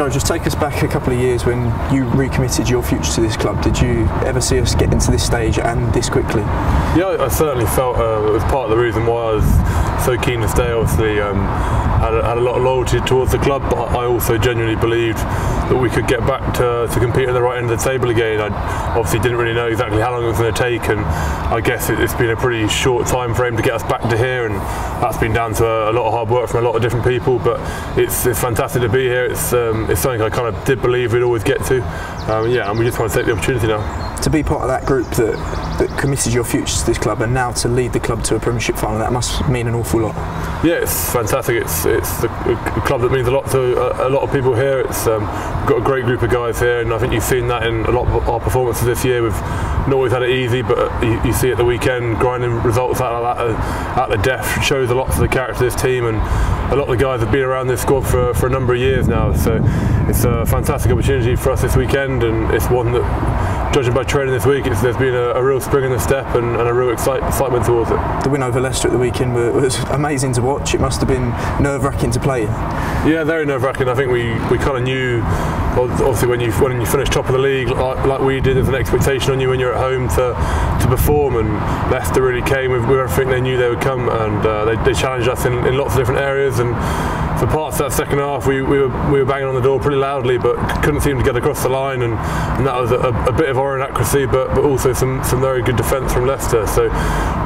Joe, just take us back a couple of years when you recommitted your future to this club. Did you ever see us getting to this stage and this quickly? Yeah, I certainly felt it was part of the reason why I was so keen to stay. Obviously, had a lot of loyalty towards the club, but I also genuinely believed that we could get back to competing at the right end of the table again. I obviously didn't really know exactly how long it was going to take, and I guess it's been a pretty short time frame to get us back to here, and that's been down to a lot of hard work from a lot of different people. But it's fantastic to be here. It's something I kind of did believe we'd always get to. Yeah, and we just want to take the opportunity now. To be part of that group that committed your future to this club, and now to lead the club to a Premiership final, that must mean an awful lot. Yeah, it's fantastic. It's a club that means a lot to a lot of people here. We've got a great group of guys here, and I think you've seen that in a lot of our performances this year. We've not always had it easy, but you see at the weekend, grinding results out of that at the death shows a lot for the character of this team, and a lot of the guys have been around this squad for a number of years now. So it's a fantastic opportunity for us this weekend, and it's one that, judging by training this week, there's been a real spring in the step and a real excitement towards it. The win over Leicester at the weekend was amazing to watch. It must have been nerve-wracking to play in. Yeah, very nerve-wracking. I think we kind of knew, obviously when you finish top of the league like we did, there's an expectation on you when you're at home to perform, and Leicester really came with everything they knew they would come, and they challenged us in lots of different areas, and for parts of that second half we were banging on the door pretty loudly, but couldn't seem to get across the line, and that was a bit of our inaccuracy, but also some very good defence from Leicester. So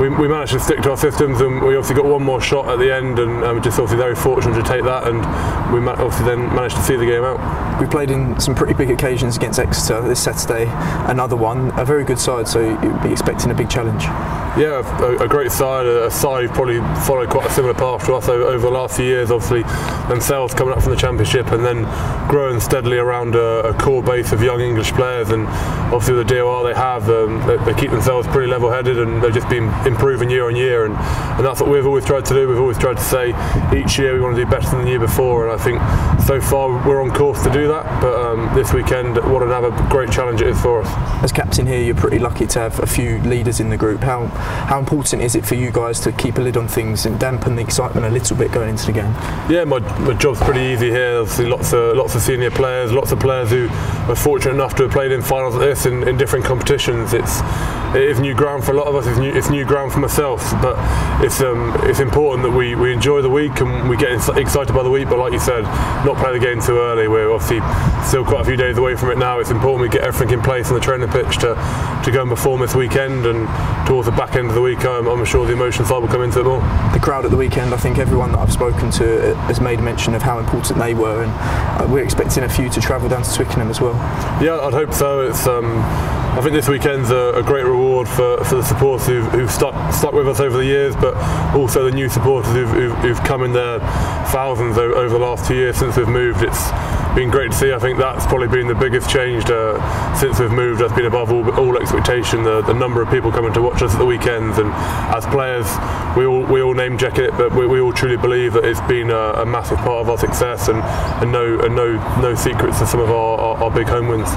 we managed to stick to our systems, and we obviously got one more shot at the end, and just obviously very fortunate to take that, and we obviously then managed to see the game out. We played in some pretty big occasions against Exeter this Saturday, another one, a very good side, so you'd be expecting a big challenge. Yeah, a great side, a side who probably followed quite a similar path to us over the last few years, obviously themselves coming up from the Championship and then growing steadily around a core base of young English players, and obviously with the DOR they have, they keep themselves pretty level-headed, and they've just been improving year on year, and that's what we've always tried to do. We've always tried to say each year we want to do better than the year before, and I think so far we're on course to do that, but this weekend what another great challenge it is for us. As captain here, you're pretty lucky to have a few leaders in the group. How important is it for you guys to keep a lid on things and dampen the excitement a little bit going into the game? Yeah, my job's pretty easy here. Obviously lots of senior players, lots of players who are fortunate enough to have played in finals like this in different competitions. It is new ground for a lot of us. It's new ground for myself, but it's important that we enjoy the week and we get excited by the week, but like you said, not play the game too early. We're obviously still quite a few days away from it now. It's important we get everything in place on the training pitch to go and perform this weekend, and towards the back end of the week I'm sure the emotion side will come into it more. The crowd at the weekend, I think everyone that I've spoken to has made mention of how important they were, and we're expecting a few to travel down to Twickenham as well. Yeah, I'd hope so. I think this weekend's a great reward for the supporters who've stuck with us over the years, but also the new supporters who've come in their thousands over the last 2 years since we've moved. It's been great to see. I think that's probably been the biggest change since we've moved. That's been above all expectation, the number of people coming to watch us at the weekends, and as players we all name check it, but we all truly believe that it's been a massive part of our success, and no secrets to some of our big home wins.